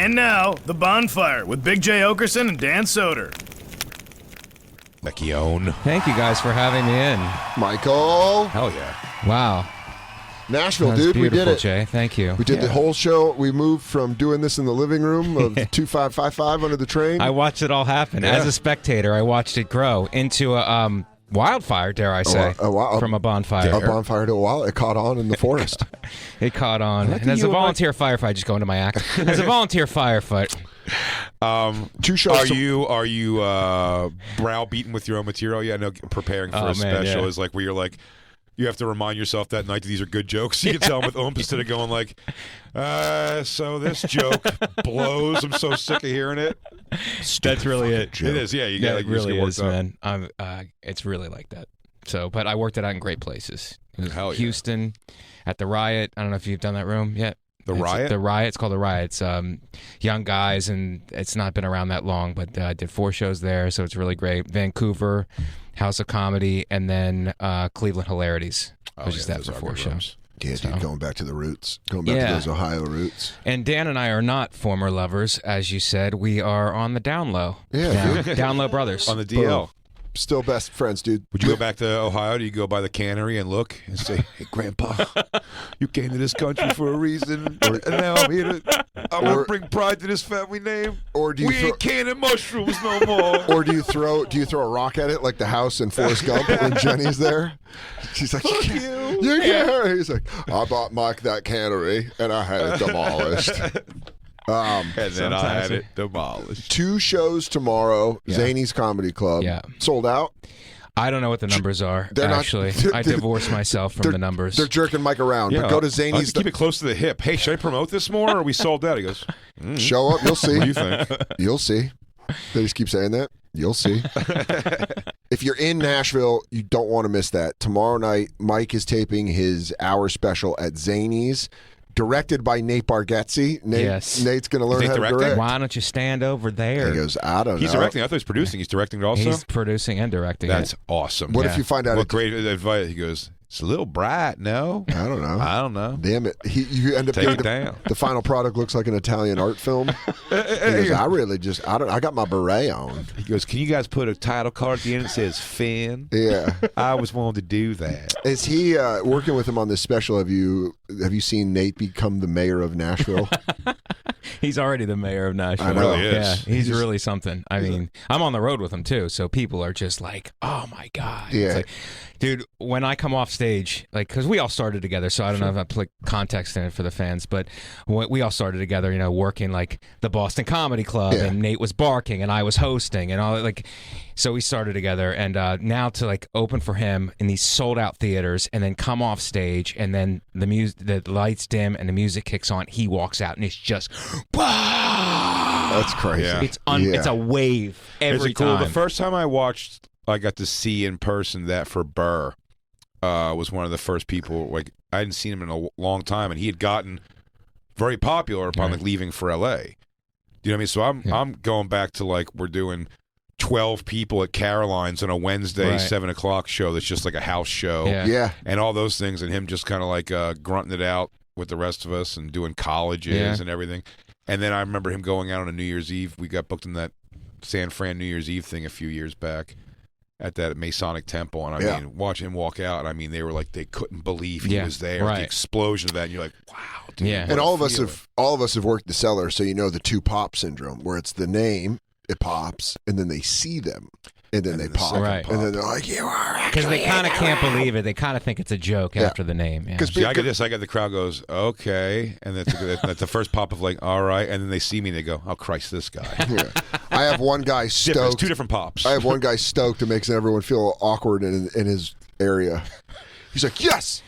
And now, The Bonfire with Big J. Okerson and Dan Soder. Vecchione. Thank you guys for having me in. Michael. Hell yeah. Wow. Nashville, That's dude. beautiful, We did it. Jay. Thank you. We did the whole show. We moved from doing this in the living room of 2555 under the train. I watched it all happen. Yeah. As a spectator, I watched it grow into a wildfire, dare I say, from a bonfire. A bonfire to a wild. It caught on in the forest. It caught on. And as a volunteer firefighter, just going to my act. As a volunteer firefighter. 2 shows. Are you browbeaten with your own material? Yeah, no. Preparing for a special is like where you're like, you have to remind yourself that night that these are good jokes. You can tell them with oomph instead of going like, so this joke blows. I'm so sick of hearing it. That's really it. Joke. It is, yeah. You Yeah, got it really is, man. It's really like that. So, but I worked it out in great places. It was Hell yeah. Houston, at the Riot. I don't know if you've done that room yet. Riot? The Riot. It's called the Riot. It's young guys, and it's not been around that long, but I did 4 shows there, so it's really great. Vancouver, House of Comedy, and then Cleveland Hilarities. I was just that for 4 shows. Yeah, dude, going back to the roots. Going back to those Ohio roots. And Dan and I are not former lovers, as you said. We are on the down low. Yeah, dude. Down low brothers. On the DL. Still best friends, dude. Would you go back to Ohio? Do you go by the cannery and look and say, "Hey, Grandpa, you came to this country for a reason, and now I'm here to bring pride to this family name." Or do you ain't canning mushrooms no more. Or do you throw a rock at it like the house in Forrest Gump when Jenny's there? She's like, Fuck you you. can't. He's like, I bought Mike that cannery and I had it demolished. And then I had it demolished. 2 shows tomorrow. Zany's Comedy Club. Yeah. Sold out. I don't know what the numbers are, actually. I divorced myself from the numbers. They're jerking Mike around. Yeah, but go to Zany's. keep it close to the hip. Hey, should I promote this more, or are we sold out? He goes, Show up. You'll see. What do you think? You'll see. They just keep saying that. You'll see. If you're in Nashville, you don't want to miss that. Tomorrow night, Mike is taping his hour special at Zany's, directed by Nate Bargatze. Nate's going to learn how to direct. Why don't you stand over there? He goes, I don't know. He's directing. I thought he was producing. He's directing it also? He's producing and directing That's it. awesome. What if you find out? What great advice. He goes, it's a little bright, no? I don't know. I don't know. Damn it. You end up Take getting it down. the final product looks like an Italian art film. He goes, I got my beret on. He goes, can you guys put a title card at the end that says Finn? Yeah. I was wanting to do that. Is he working with him on this special? Have you seen Nate become the mayor of Nashville? He's already the mayor of Nashville. I know. Really is. Yeah, he's really something. I mean, I'm on the road with him too, so people are just like, "Oh my god!" Yeah. It's like, dude, when I come off stage, like, because we all started together, so I don't know if I put context in it for the fans, but we all started together, you know, working like the Boston Comedy Club, and Nate was barking, and I was hosting, and all like. So we started together, and now to like open for him in these sold out theaters, and then come off stage, and then the lights dim and the music kicks on. He walks out, and it's just, That's crazy. Yeah. it's a wave every cool? time. The first time I got to see in person that for Burr was one of the first people. Like I hadn't seen him in a long time, and he had gotten very popular upon like leaving for L.A. Do you know what I mean? So I'm going back to like we're doing 12 people at Caroline's on a Wednesday 7:00 show that's just like a house show. Yeah. And all those things, and him just kind of like grunting it out with the rest of us and doing colleges and everything. And then I remember him going out on a New Year's Eve. We got booked in that San Fran New Year's Eve thing a few years back at that Masonic temple. And I mean, watch him walk out. And I mean, they were like, they couldn't believe he was there. The explosion of that. And you're like, wow, dude. Yeah. And all of us have worked the cellar, so you know the 2 pop syndrome, where it's the name, it pops, and then they see them, and then they pop. Right. And then they're like, you are actually. Because they kind of can't believe it. They kind of think it's a joke after the name. Yeah. See, I get this. I got the crowd goes, okay. And that's the first pop of like, all right. And then they see me and they go, oh, Christ, this guy. Yeah. I have one guy stoked. It's 2 different pops. I have one guy stoked that makes everyone feel awkward in his area. He's like, yes.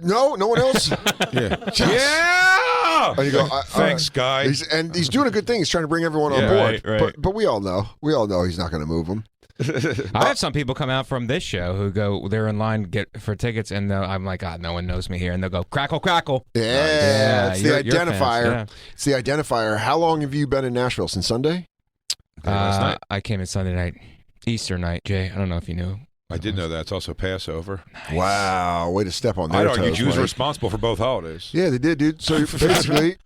No one else? Yeah. Yes. Yeah. And you go, thanks, guy. He's doing a good thing. He's trying to bring everyone on board. Right. But we all know he's not going to move them. I have some people come out from this show who go, they're in line for tickets, and I'm like, God, no one knows me here. And they'll go, crackle, crackle. Yeah, it's the you're identifier. fans, It's the identifier. How long have you been in Nashville? Since Sunday? Last night. I came in Sunday night, Easter night, Jay. I don't know if you knew. I did know that. It's also Passover. Nice. Wow, way to step on their I'd toes. argue Jews Mike. are responsible for both holidays. Yeah, they did, dude. So basically,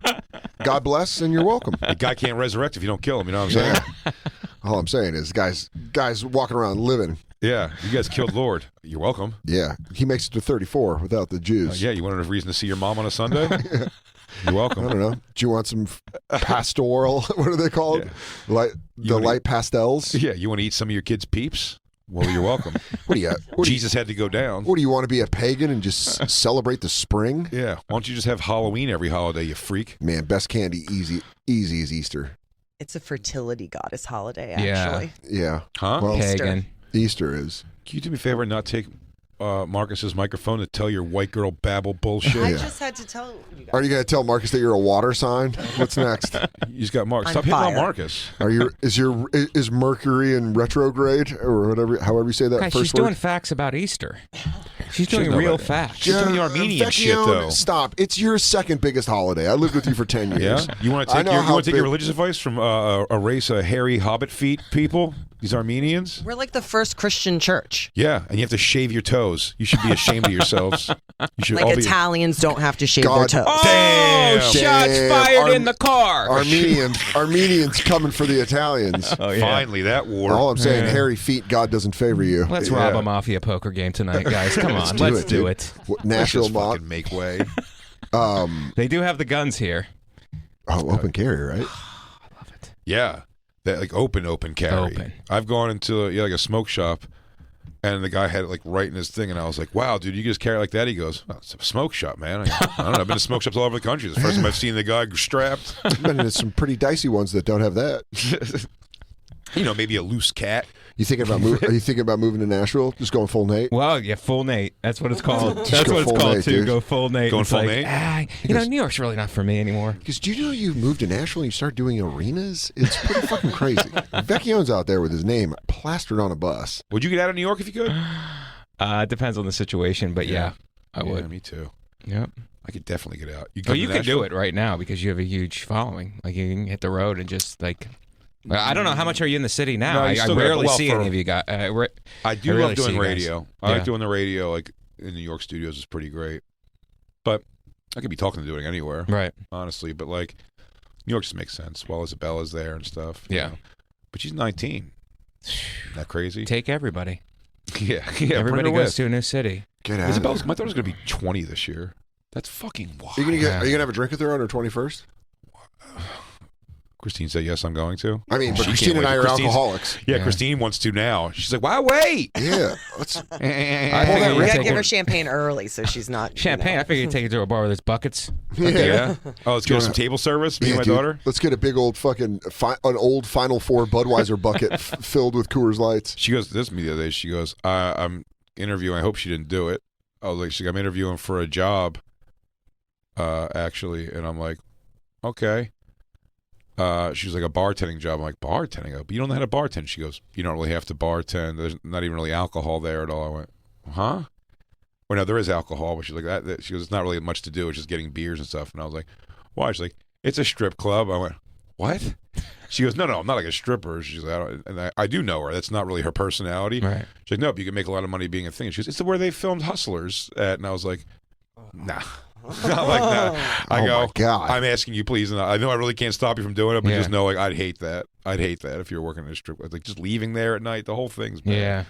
God bless, and you're welcome. The guy can't resurrect if you don't kill him. You know what I'm saying? Yeah. All I'm saying is, guys walking around living. Yeah, you guys killed Lord. You're welcome. Yeah, he makes it to 34 without the Jews. Yeah, you wanted a reason to see your mom on a Sunday? Yeah. You're welcome. I don't know. Do you want some pastoral? What are they called? Yeah. Light pastels? Yeah, you want to eat some of your kids' peeps? Well, you're welcome. What do you? Jesus had to go down. What do you want to be, a pagan and just celebrate the spring? Yeah. Why don't you just have Halloween every holiday, you freak? Man, best candy, easy as Easter. It's a fertility goddess holiday, Yeah. actually. Yeah. Huh? Well, Pagan. Easter is. Can you do me a favor and not take Marcus's microphone to tell your white girl babble bullshit? I Yeah. just had to tell you guys. Are you going to tell Marcus that you're a water sign? What's next? You just got Marcus. On Stop hitting on fire. Marcus. Is Mercury in retrograde or whatever? However you say that Guys, first she's word. doing facts about Easter. She's doing know real about that. facts. She's doing the Armenian shit, Vecchione, though. Stop! It's your second biggest holiday. I lived with you for 10 Yeah, years. you want to I take know your, how big- religious advice from a race of hairy hobbit feet people? These Armenians? We're like the first Christian church. Yeah, and you have to shave your toes. You should be ashamed of yourselves. You should Like all be. Italians don't have to shave God. their toes. Oh, Damn. shots Damn. fired in the car. Armenians coming for the Italians. Oh, yeah. Finally, that war. All I'm saying, Yeah. hairy feet, God doesn't favor you. Let's Yeah. rob a mafia poker game tonight, guys. Come on, do let's it, do dude. it. What, Let's Nashville just mob. fucking make way. They do have the guns here. Open carry, right? Yeah, that like open carry. Open. I've gone into like a smoke shop, and the guy had it like right in his thing, and I was like, "Wow, dude, you just carry like that?" He goes, oh, "It's a smoke shop, man." I don't know. I've been to smoke shops all over the country. It's the first time I've seen the guy strapped. I've been in some pretty dicey ones that don't have that. You know, maybe a loose cat. You thinking about are you thinking about moving to Nashville? Just going full Nate? Well, yeah, full Nate. That's what it's called. Just That's go what it's full called Nate, too. dude. Go full Nate. Going It's full like, Nate? New York's really not for me anymore. Because do you know you moved to Nashville and you start doing arenas? It's pretty fucking crazy. Vecchione's out there with his name plastered on a bus. Would you get out of New York if you could? It depends on the situation, but yeah, I would. Yeah, me too. Yep. I could definitely get out. You, Oh, you can do it right now because you have a huge following. Like you can hit the road and just like. I don't know how much are you in the city now. No, you I still got- rarely well, see for- any of you guys. I do I love really see doing you guys. radio. I Yeah. like doing the radio, like in New York studios is pretty great. But I could be talking to doing anywhere, Right. honestly. But like New York just makes sense. While Isabella's there and stuff. you Yeah. know. But she's 19. Isn't that crazy? Take everybody. Yeah. Everybody bring her goes to a new city. Get out Isabella's, of my there. daughter's gonna be 20 this year. That's fucking wild. Are you gonna have a drink with her on her 21st? Christine said yes, I'm going to. I mean, but She Christine can't and wait. I are Christine's- alcoholics. Yeah, Yeah. Christine wants to now. She's like, why wait? Yeah, let's. I You figure gotta take give her- her champagne early so she's not champagne. I figure you take her to a bar with its buckets. Yeah. Oh, let's go to some table service. Me and my dude, daughter. Let's get a big old fucking an old Final Four Budweiser bucket filled with Coors Lights. She goes, this to me the other day. She goes, I'm interviewing. I hope she didn't do it. I was like, she's like, I'm interviewing for a job, actually. And I'm like, okay. She's like, a bartending job. I'm like, bartending? But you don't know how to bartend. She goes, you don't really have to bartend. There's not even really alcohol there at all. I went, huh? Well, no, there is alcohol, but she's like, that. She goes, it's not really much to do. It's just getting beers and stuff. And I was like, why? She's like, it's a strip club. I went, what? She goes, no, I'm not like a stripper. She's like, I do know her. That's not really her personality. Right. She's like, no, but you can make a lot of money being a thing. She goes, it's where they filmed Hustlers at. And I was like, nah. Not like that. I Oh go, my God. I'm asking you, please. And I know I really can't stop you from doing it, but Yeah. just know, like, I'd hate that. I'd hate that if you're working in a strip. Like, just leaving there at night, the whole thing's bad. Yeah.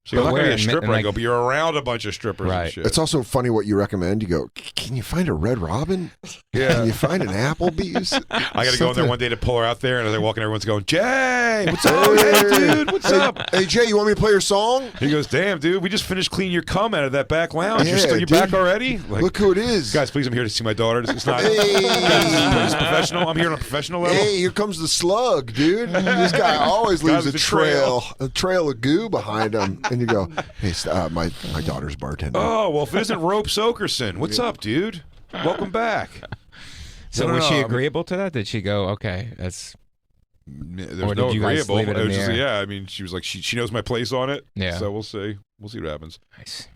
She goes, I'm not But going to be a where? And stripper. I like- go, but you're around a bunch of strippers and Right. shit. It's also funny what you recommend. You go, can you find a Red Robin? Yeah. Can you find an Applebee's? I got to go in there one day to pull her out there, and as I walk in, everyone's going, Jay, what's up? Hey. Hey, dude, what's Hey, up? hey, Jay, you want me to play your song? He goes, damn, dude, we just finished cleaning your cum out of that back lounge. Yeah, You're dude. back already? Like, Look who it is. guys, please, I'm here to see my daughter. It's not Hey. it's professional. I'm here on a professional level. Hey, here comes the slug, dude. This guy always leaves Guys, a the trail of goo behind him. And you go, hey, my daughter's bartending. Oh, well, if it isn't Rope Sokerson, what's up, dude? Welcome back. So No, was no, she I mean- agreeable to that? Did she go, okay, that's There's Or did no you guys agreeable. leave it in It was the just, air? yeah, I mean, she was like, she knows my place on it. Yeah. So we'll see. We'll see what happens. nice?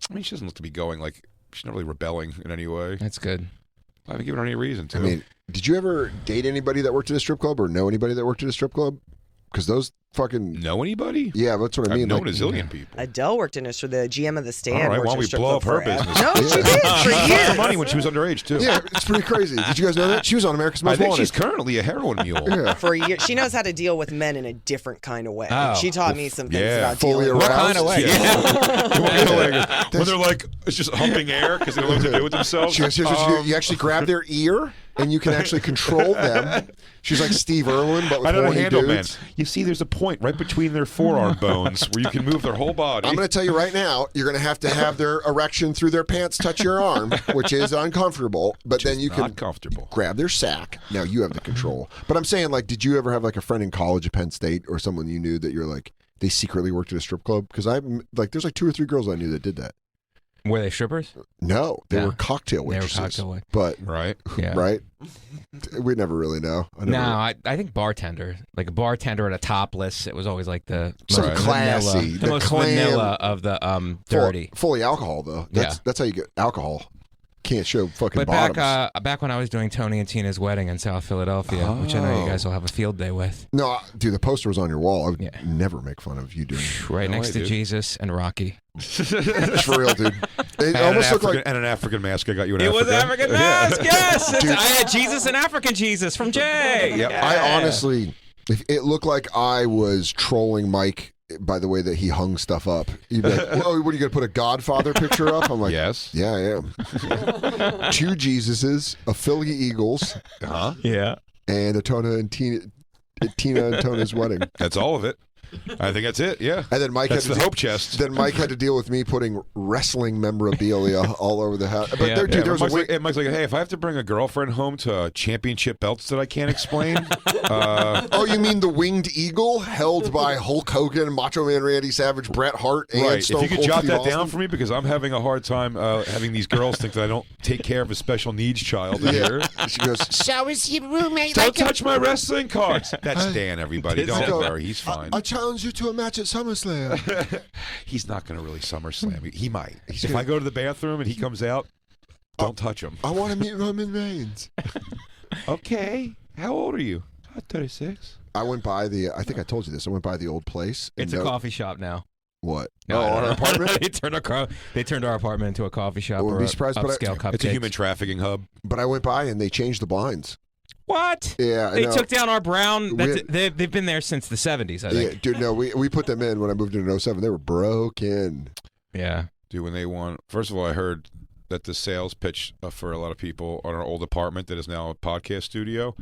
I mean, she doesn't look to be going like, she's not really rebelling in any way. That's good. I haven't given her any reason to. I mean, did you ever date anybody that worked at a strip club or know anybody that worked at a strip club? because those fucking Know anybody? yeah, that's what I mean. I've known like, a zillion people. Adele worked in a strip. The GM of the stand. All right, worked why in don't a we strip blow up club her forever. business? No, she did for She got years. some money when she was underage too. yeah, it's pretty crazy. Did you guys know that she was on America's I Most think Wanted? she's currently a heroin mule. yeah. For a year, she knows how to deal with men in a different kind of way. Oh. She taught me some things Yeah. about Fully dealing with What kind of way? Yeah. When they're like, it's just humping air because they don't know what to do with themselves. She goes, here's what you do. You actually grab their ear, and you can actually control them. She's like Steve Irwin, but with I know the horny handle, man. dudes. You see, there's a point right between their forearm bones where you can move their whole body. I'm going to tell you right now, you're going to have their erection through their pants touch your arm, which is uncomfortable. But then you not can comfortable. grab their sack. Now you have the control. But I'm saying, like, did you ever have like a friend in college at Penn State or someone you knew that you're like they secretly worked at a strip club? Because there's like 2 or 3 girls I knew that did that. Were they strippers? No, they No. were cocktail They were waitresses. cocktail wait- But Right? Yeah. right, we never really know. No, I think bartender, like a bartender at a topless. It was always like the Some most classy, vanilla, the the most clam- vanilla of the dirty. fully alcohol though. That's how you get alcohol. Can't show fucking But bottoms. back when I was doing Tony and Tina's wedding in South Philadelphia, which I know you guys will have a field day with, No, dude, the poster was on your wall. I would Yeah. never make fun of you doing it. right No next way, to dude. Jesus and Rocky. For real, dude. It And almost looked like and an African mask. I got you an It was African mask, yes. Dude. I had Jesus and African Jesus from Jay. Yep. Yeah. I honestly, it looked like I was trolling Mike by the way that he hung stuff up. He'd be like, "Whoa, what are you gonna put a Godfather picture up?" I'm like, Yes. yeah, I am. 2 Jesuses, a Philly Eagles, Huh? Yeah. and a Tina and Tona's wedding. That's all of it. I think that's it. Yeah. And then Mike That's had the to hope chest. Then Mike had to deal with me putting wrestling memorabilia all over the house. But Yeah. there, dude, there was a Mike's, weird. Mike's like, hey, if I have to bring a girlfriend home to championship belts that I can't explain, Oh, you mean the winged eagle held by Hulk Hogan, Macho Man Randy Savage, Bret Hart, and right? Stone If you could Cold jot Steve that Austin? down for me, because I'm having a hard time having these girls think that I don't take care of a special needs child here. She goes, So is your roommate Don't like a touch my wrestling cards. That's Dan, everybody. Don't go. worry, he's fine. I challenge you to a match at SummerSlam. He's not going to really SummerSlam. He might. If I go to the bathroom and he comes out, don't touch him. I want to meet Roman Reigns. Okay. How old are you? 36. I went by I think I told you this. I went by the old place. and It's a coffee shop now. What? No, on our apartment? they turned our apartment into a coffee shop. I wouldn't or be surprised, but upscale cupcakes. It's a human trafficking hub. But I went by and they changed the blinds. What? Yeah, I They know. took down our brown. We- They've been there since the 70s, I Yeah, think. dude, no, we put them in when I moved in 07. They were broken. Yeah. Dude, when they won, first of all, I heard that the sales pitch for a lot of people on our old apartment that is now a podcast studio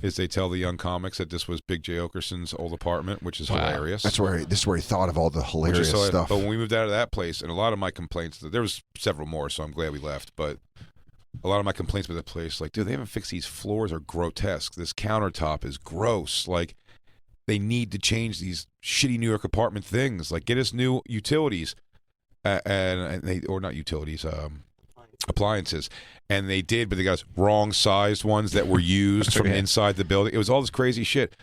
is they tell the young comics that this was Big J. Okerson's old apartment, which is hilarious. This is where he thought of all the Which hilarious is so- stuff. But when we moved out of that place, and a lot of my complaints, there was several more, so I'm glad we left, but a lot of my complaints with the place, like, dude, they haven't fixed these floors, are grotesque. This countertop is gross. Like, they need to change these shitty New York apartment things. Like, get us new utilities, or not utilities, appliances. And they did, but they got us wrong sized ones that were used from inside the building. It was all this crazy shit.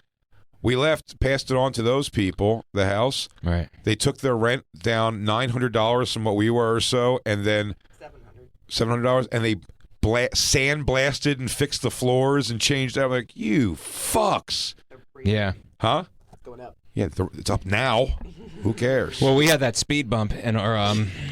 We left, passed it on to those people, the house. Right. They took their rent down $900 from what we were or so, and then $700, and they sandblasted and fixed the floors and changed that. I'm like, you fucks. Yeah. Huh? Going up. Yeah, it's up now. Who cares? Well, we had that speed bump in our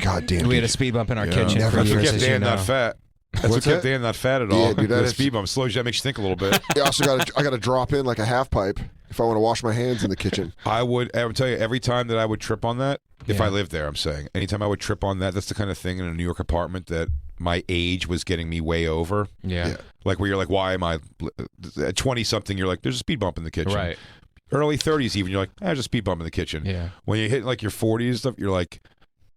God damn. we had dude. a speed bump in our kitchen Never for That's what years, kept as you Dan know. not fat. That's what What's kept that? Dan not fat at all. Yeah, dude, that the is- speed bump slows you. That makes you think a little bit. I also I got to drop in like a half pipe if I want to wash my hands in the kitchen. I would tell you, every time that I would trip on that, if Yeah. I lived there, I'm saying, anytime I would trip on that, that's the kind of thing in a New York apartment that my age was getting me way over. Yeah. Yeah. Like where you're like, why am I at 20-something? You're like, there's a speed bump in the kitchen. Right. Early 30s even, you're like, there's a speed bump in the kitchen. Yeah. When you hit like your 40s and stuff, you're like,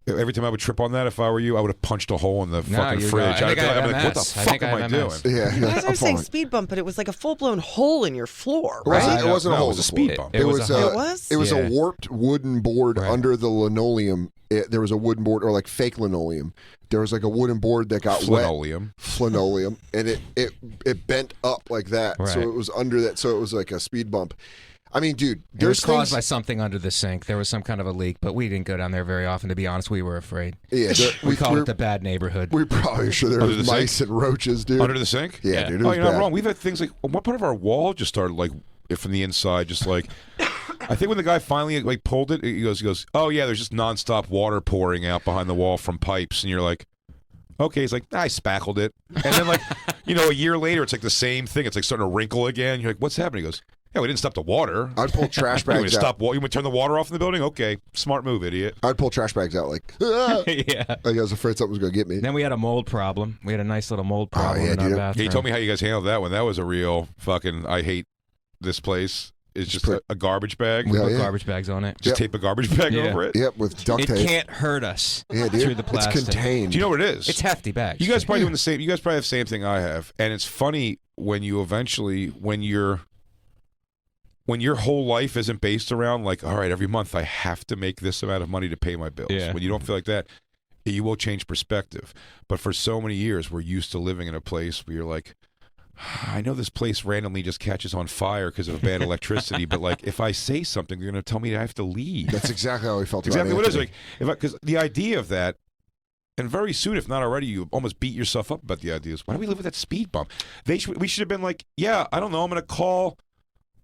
every time I would trip on that, if I were you, I would have punched a hole in the fucking you fridge. I think I I'd have be like, what the MS. I fuck think I am I have doing? MS. Yeah, That's I'm what I'm saying falling. speed bump, but it was like a full blown hole in your floor, It wasn't, right? it wasn't a No, hole. it was a in the speed floor. bump. It was a- It was Yeah. a warped wooden board Right. under the linoleum. There was a wooden board, or like fake linoleum. There was like a wooden board that got Linoleum. linoleum, and it bent up like that. So Right. it was under that. So it was like a speed bump. I mean, dude, It there's was caused things. by something under the sink. There was some kind of a leak, but we didn't go down there very often. To be honest, we were afraid. Yeah, We called it the bad neighborhood. we probably sure there Under was the mice and roaches, dude. Under the sink? Yeah, dude, it Oh, was you're not bad. wrong. We've had things like one part of our wall just started like from the inside, just like I think when the guy finally like pulled it, he goes, oh yeah, there's just nonstop water pouring out behind the wall from pipes, and you're like, okay. He's like, I spackled it, and then like, a year later, it's like the same thing. It's like starting to wrinkle again. You're like, what's happening? He goes, yeah, we didn't stop the water. I'd pull trash You want bags to out. stop? You want to turn the water off in the building? Okay, smart move, idiot. I'd pull trash bags out like, ah! Yeah. Like I was afraid something was going to get me. Then we had a mold problem. We had a nice little mold problem yeah, in our dude. bathroom. He told me how you guys handled that one. That was a real fucking. I hate this place. It's just a garbage bag. We Yeah, put yeah. garbage bags on it. Just tape a garbage bag Yeah. over it. Yep, with duct It tape. can't hurt us Yeah, dude. through the plastic. It's contained. Do you know what it is? It's hefty bags. You guys probably doing the same. You guys probably have the same thing I have, and it's funny when you eventually when your whole life isn't based around like, all right, every month I have to make this amount of money to pay my bills. Yeah. When you don't feel like that, you will change perspective. But for so many years, we're used to living in a place where you're like, I know this place randomly just catches on fire because of bad electricity, but like if I say something, they're going to tell me I have to leave. That's exactly how I felt Exactly about what it is. Anthony. Like, because the idea of that, and very soon, if not already, you almost beat yourself up about the ideas. Why do we live with that speed bump? We should have been like, yeah, I don't know, I'm going to call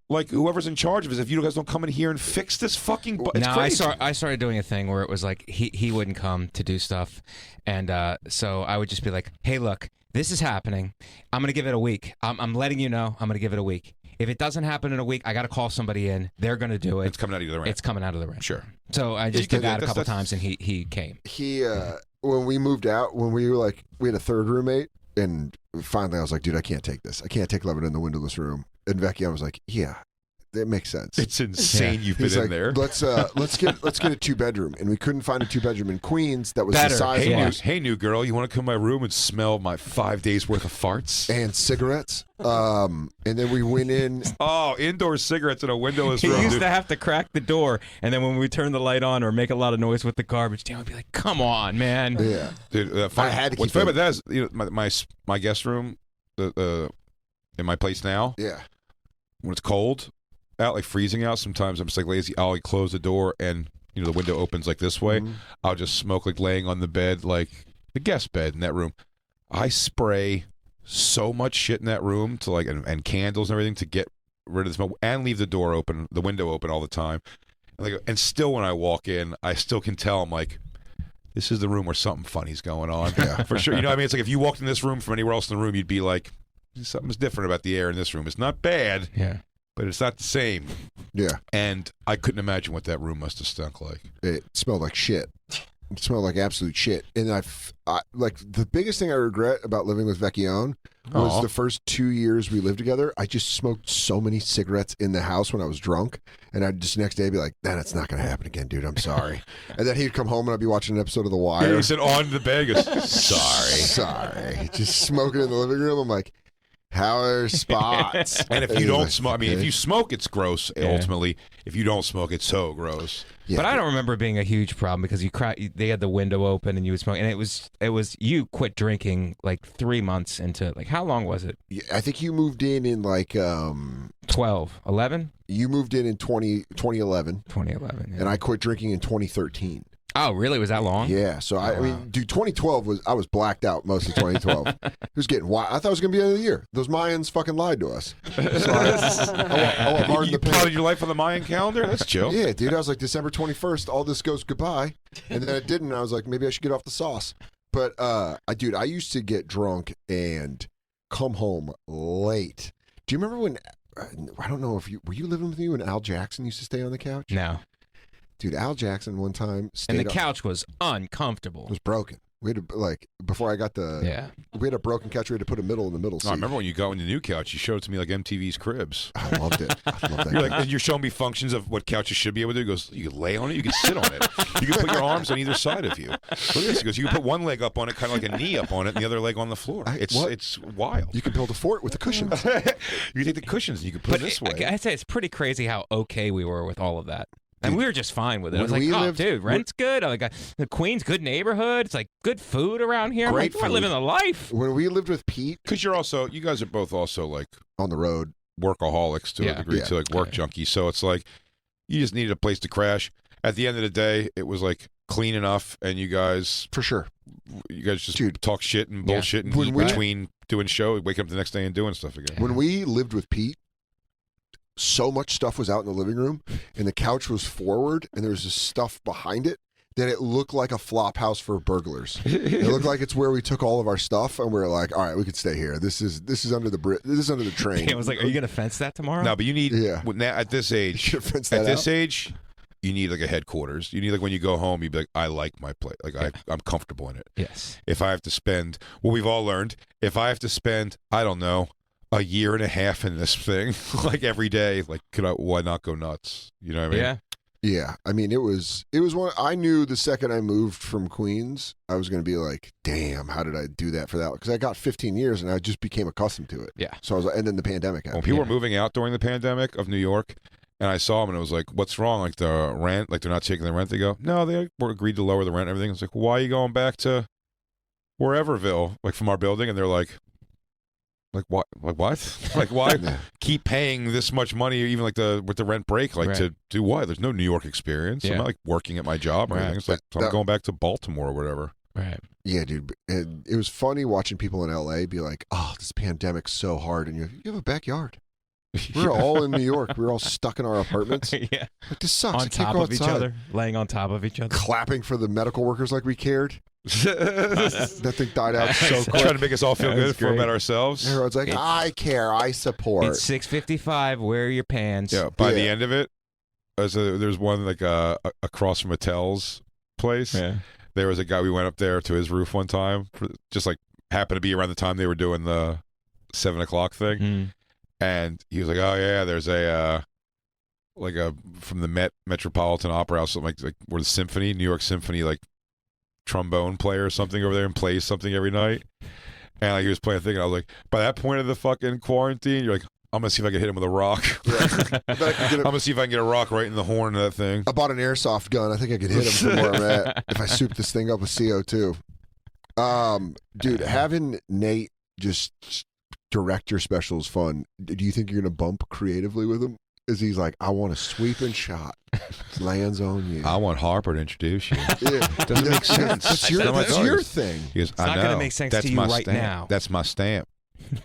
like whoever's in charge of us if you guys don't come in here and fix this fucking. It's No, crazy. I started doing a thing where it was like he wouldn't come to do stuff, and so I would just be like, hey, look, this is happening. I'm gonna give it a week. I'm letting you know. I'm gonna give it a week. If it doesn't happen in a week, I got to call somebody in. They're gonna do it. It's coming out of the rent. It's coming out of the rent. Sure. So I just You did can- that a couple that's- times, and he came. He, when we moved out, when we were like, we had a third roommate, and finally I was like, dude, I can't take this. I can't take living in the windowless room. And Vecchione was like, yeah, that makes sense. It's insane you've been He's in like, there. let's get a 2-bedroom, and we couldn't find a 2-bedroom in Queens that was Better. the size Hey, of Yeah. ours. hey, new girl, you want to come to my room and smell my 5 days worth of farts? And cigarettes. And then we went in. Oh, indoor cigarettes in a windowless He room. used dude. to have to crack the door, and then when we turn the light on or make a lot of noise with the garbage, Dan would be like, "Come on, man." Yeah. Dude, I had to what's keep funny it. about that is, my guest room, in my place now, Yeah. when it's cold out, like freezing out, sometimes I'm just like lazy. I'll like, close the door and the window opens like this way. Mhm. I'll just smoke like laying on the bed, like the guest bed in that room. I spray so much shit in that room to like and candles and everything to get rid of the smoke and leave the door open, the window open all the time. And still when I walk in, I still can tell I'm like, this is the room where something funny's going on. Yeah. For sure. You know what I mean? It's like if you walked in this room from anywhere else in the room, you'd be like, something's different about the air in this room. It's not bad, Yeah. but it's not the same. Yeah. And I couldn't imagine what that room must have stunk like. It smelled like shit. It smelled like absolute shit. And I like the biggest thing I regret about living with Vecchione was Aw. the first 2 years we lived together. I just smoked so many cigarettes in the house when I was drunk, and I'd just the next day be like, "Nah, that's not going to happen again, dude. I'm sorry." And then he'd come home and I'd be watching an episode of The Wire. He said on the bed, he goes, sorry. Sorry, just smoking in the living room. I'm like, "How are spots?" And if you he's don't like, smoke, I mean, if "Okay." you smoke, it's gross. Yeah. Ultimately, if you don't smoke, it's so gross. Yeah, But I don't remember it being a huge problem because they had the window open and you would smoke, and it was you quit drinking like 3 months into like how long was it? Yeah, I think you moved in like 12, 11? you moved in 2011, 2011. Yeah. and I quit drinking in 2013. Oh, really? Was that long? Yeah, so I Oh, wow. mean, dude, 2012 I was blacked out most of 2012. It was getting wild. I thought it was gonna be the end of the year. Those Mayans fucking lied to us. So I went hard in You the paint. plotted your life on the Mayan calendar? That's chill. Yeah, dude, I was like December 21st. All this goes goodbye, and then it didn't. I was like, maybe I should get off the sauce. But I used to get drunk and come home late. Do you remember when? I don't know if you were you living with me when Al Jackson used to stay on the couch. No. Dude, Al Jackson one time stayed And the up- couch was uncomfortable. was broken. We had to, like, before I got the Yeah. we had a broken couch. We had to put a middle in the middle seat. I remember when you got in the new couch, you showed it to me like MTV's Cribs. I loved it. I love that. You're like, couch. and you're showing me functions of what couches should be able to do. He goes, you can lay on it, you can sit on it, you can put your arms on either side of you. Look at this. He goes, you can put one leg up on it, kind of like a knee up on it, and the other leg on the floor. What? It's wild. You can build a fort with the cushions. You can take the cushions and you can put But it this way. I'd say it's pretty crazy how okay we were with all of that. And Dude, we were just fine with it. I was when like, we oh, lived- dude, rent's good. I'm like, the Queens, good neighborhood. It's like good food around here. I'm Great like, we're food. living the life. When we lived with Pete Because you guys are both also like on the road, workaholics to a Yeah. degree, Yeah. to like work junkies. So it's like you just needed a place to crash. At the end of the day, it was like clean enough, and you guys for sure. just Dude. talk shit and Yeah. bullshit and When eat we- between doing show, waking up the next day and doing stuff again. When we lived with Pete, so much stuff was out in the living room, and the couch was forward, and there was this stuff behind it that it looked like a flop house for burglars. It looked like it's where we took all of our stuff, and we were like, all right, we could stay here. This is under the train. I was like, are you going to fence that tomorrow? No, but you need Yeah. now, at this age. Should fence that At this out. age, you need like a headquarters. You need like when you go home, you be like, I like my place. Like I'm comfortable in it. Yes. If I have to spend, well, we've all learned, if I have to spend, I don't know, a year and a half in this thing, like every day, like why not go nuts? You know what I mean? Yeah. Yeah, I mean, it was one. I knew the second I moved from Queens, I was going to be like, "Damn, how did I do that for that?" Because I got 15 years and I just became accustomed to it. Yeah. So I was like, and then the pandemic When happened. people were moving out during the pandemic of New York, and I saw them, and it was like, "What's wrong? Like the rent? Like they're not taking the rent?" They go, "No, they were agreed to lower the rent and everything." It's like, "Why are you going back to whereverville, like from our building?" And they're like what? Like what? Like why Yeah. keep paying this much money, even like with the rent break, like Right. to do what? There's no New York experience. Yeah. I'm not like working at my job or Right. anything. It's like I'm going back to Baltimore or whatever. Right. Yeah, dude. And it was funny watching people in LA be like, "Oh, this pandemic's so hard," and you have a backyard. We're all in New York. We're all stuck in our apartments. Yeah. Like, this sucks. I On can't top go of each outside. other, laying on top of each other. Clapping for the medical workers like we cared. That thing died out so quick. Trying to make us all feel That good was for about great. ourselves. Everyone's like, "I care. I support." It's 6:55. Wear your pants. Yeah. By the Yeah. end of it, there's one like across from Mattel's place. Yeah. There was a guy. We went up there to his roof one time, just like happened to be around the time they were doing the 7:00 thing, Mm. and he was like, "Oh yeah, there's a from the Metropolitan Opera House, something like where the New York Symphony, like trombone player or something over there and plays something every night." And like he was playing a thing, and I was like, by that point of the fucking quarantine, you're like, I'm gonna see if I can hit him with a rock. Yeah. I bet I could get I'm gonna see if I can get a rock right in the horn of that thing. I bought an airsoft gun. I think I could hit him from where I'm at if I soup this thing up with CO2. Dude, having Nate just direct your special is fun. Do you think you're going to bump creatively with him? Is he's like, I want a sweeping shot. Lands on you. I want Harper to introduce you. Yeah. Doesn't make sense. That's your, Not my that's your choice. thing. He goes, I not know. gonna make sense That's to you my right stamp. now. That's my stamp.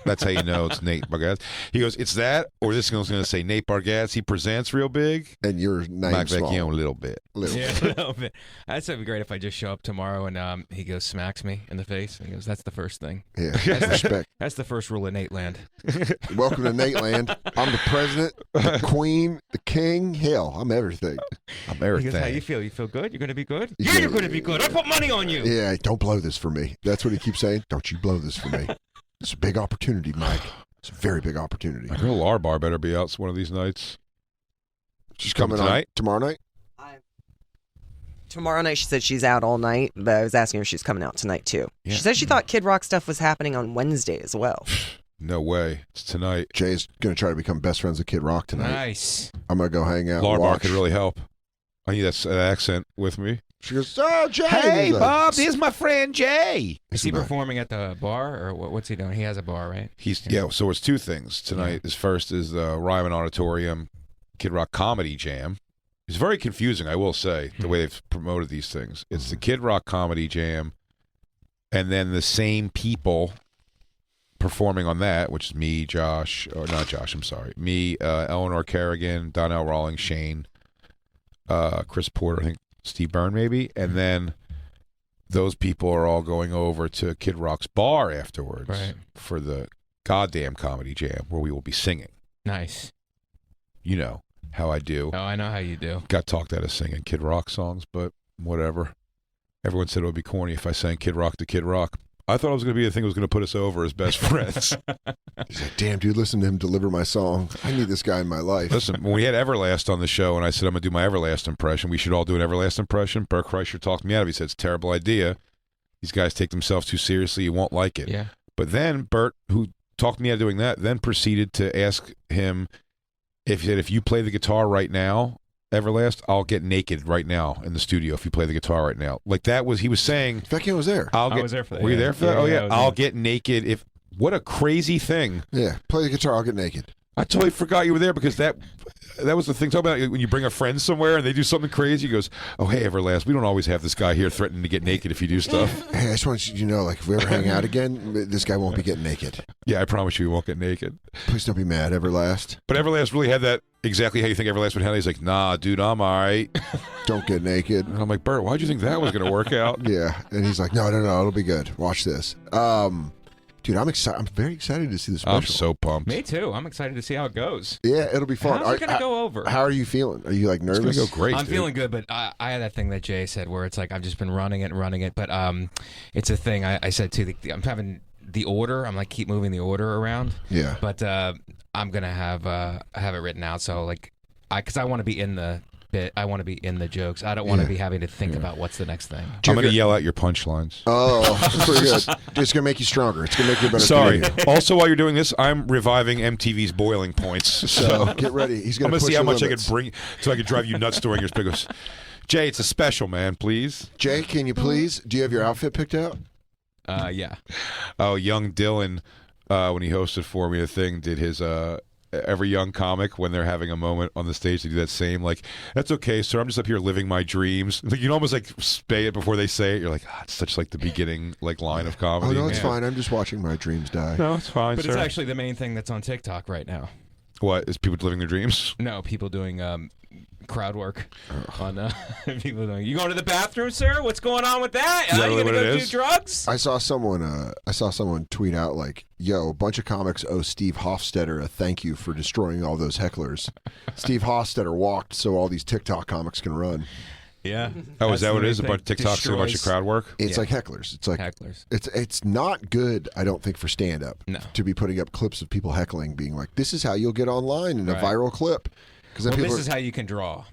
That's how you know it's Nate Bargatze. He goes, it's that, or this one's going to say Nate Bargatze. He presents real big. And your name Mike small. Vecchione a little bit. Little. Yeah, a little bit. That's gonna be great if I just show up tomorrow and he goes smacks me in the face and he goes, "That's the first thing. Yeah. Respect. That's the first rule of Nate Land." Welcome to Nate Land. I'm the president, the queen, the king. Hell, I'm everything. I'm He goes, everything. "How you feel? You feel good? You're gonna be good? He's Yeah, gonna- you're gonna be good. I put money on you." Yeah, don't blow this for me. That's what he keeps saying. Don't you blow this for me. It's a big opportunity, Mike. It's a very big opportunity. My girl Larbar better be out one of these nights. She's coming coming tonight? on tomorrow night. Tomorrow night, she said she's out all night, but I was asking her if she's coming out tonight too. Yeah. She said she thought Kid Rock stuff was happening on Wednesday as well. No way. It's tonight. Jay's gonna try to become best friends with Kid Rock tonight. Nice. I'm gonna go hang out. and Larbar watch. could really help. I need that accent with me. She goes, "Oh, Jay." He's like, there's my friend Jay. Is he "Isn't that-" performing at the bar or what's he doing? He has a bar, right? So it's two things tonight. Is first is the Ryman Auditorium Kid Rock Comedy Jam. It's very confusing, I will say, the way they've promoted these things. It's the Kid Rock Comedy Jam, and then the same people performing on that, which is me, Josh, or not Josh, I'm sorry, me, Eleanor Kerrigan, Donnell Rawlings, Shane, Chris Porter, I think Steve Byrne maybe, and then those people are all going over to Kid Rock's bar afterwards Right. for the goddamn Comedy Jam, where we will be singing. Nice. You know how I do. Oh, I know how you do. Got talked out of singing Kid Rock songs, but whatever. Everyone said it would be corny if I sang Kid Rock to Kid Rock. I thought it was going to be the thing that was going to put us over as best friends. He's like, "Damn, dude, listen to him deliver my song. I need this guy in my life." Listen, when we had Everlast on the show and I said I'm going to do my Everlast impression, we should all do an Everlast impression, Bert Kreischer talked me out of it. He said, it's a terrible idea. These guys take themselves too seriously. You won't like it. Yeah. But then Bert, who talked me out of doing that, then proceeded to ask him if he said, if you play the guitar right now, Everlast, I'll get naked right now in the studio if you play the guitar right now. Like that was, he was saying, Vecchione was there. I'll get, I was there for that. were you yeah. there for that? Oh, yeah. I was I'll there. get naked if, what a crazy thing. Yeah, play the guitar. I'll get naked. I totally forgot you were there because that, that was the thing. Talk about when you bring a friend somewhere and they do something crazy. He goes, "Oh, hey, Everlast, we don't always have this guy here threatening to get naked if you do stuff." Hey, I just want you to know, like, if we ever hang out again, this guy won't be getting naked. Yeah, I promise you, he won't get naked. Please don't be mad, Everlast. But Everlast really had that exactly how you think Everlast would handle it. He's like, "Nah, dude, I'm all right." Don't get naked. And I'm like, "Bert, why'd you think that was going to work out?" Yeah, and he's like, no, it'll be good. Watch this. Dude, I'm excited. I'm very excited to see the special. I'm so pumped. Me too. I'm excited to see how it goes. Yeah, it'll be fun. How's it going to go over? How are you feeling? Are you like nervous? It's going to go great. I'm dude. feeling good, but I had that thing that Jay said where it's like I've just been running it, but it's a thing I said too. I'm having the order. I'm like keep moving the order around. Yeah. But I'm gonna have it written out. So like, because I want to be in the bit. I want to be in the jokes. I don't want to be having to think about what's the next thing. I'm going to yell out your punchlines. Oh, pretty good. It's going to make you stronger. It's going to make you a better Sorry. comedian. Also, while you're doing this, I'm reviving MTV's Boiling Points. So get ready. He's I'm going to see how much limits. I can bring so I can drive you nuts during your speakers. Jay, it's a special, man. Please. Jay, can you please? Do you have your outfit picked out? Yeah. Oh, young Dylan, when he hosted for me, the thing did his every young comic when they're having a moment on the stage, they do that same like, "That's okay, sir. I'm just up here living my dreams." Like you can almost like say it before they say it. You're like, it's such like the beginning like line of comedy. Oh no, it's fine. I'm just watching my dreams die. No, it's fine, But sir. it's actually the main thing that's on TikTok right now. What is people living their dreams? No, people doing crowd work on people doing. You going to the bathroom, sir? What's going on with that? Is that You really gonna what go it do is? drugs? I saw someone tweet out like, "Yo, a bunch of comics owe Steve Hofstetter a thank you for destroying all those hecklers." Steve Hofstetter walked so all these TikTok comics can run. Yeah. Oh, is that what it is? A Thing. bunch of TikToks and a bunch of Destroys crowd work? It's Yeah. like hecklers. It's like hecklers. It's not good, I don't think, for stand up. No. To be putting up clips of people heckling, being like, "This is how you'll get online in a Right. viral clip." Because Well, people this are- is how you can draw.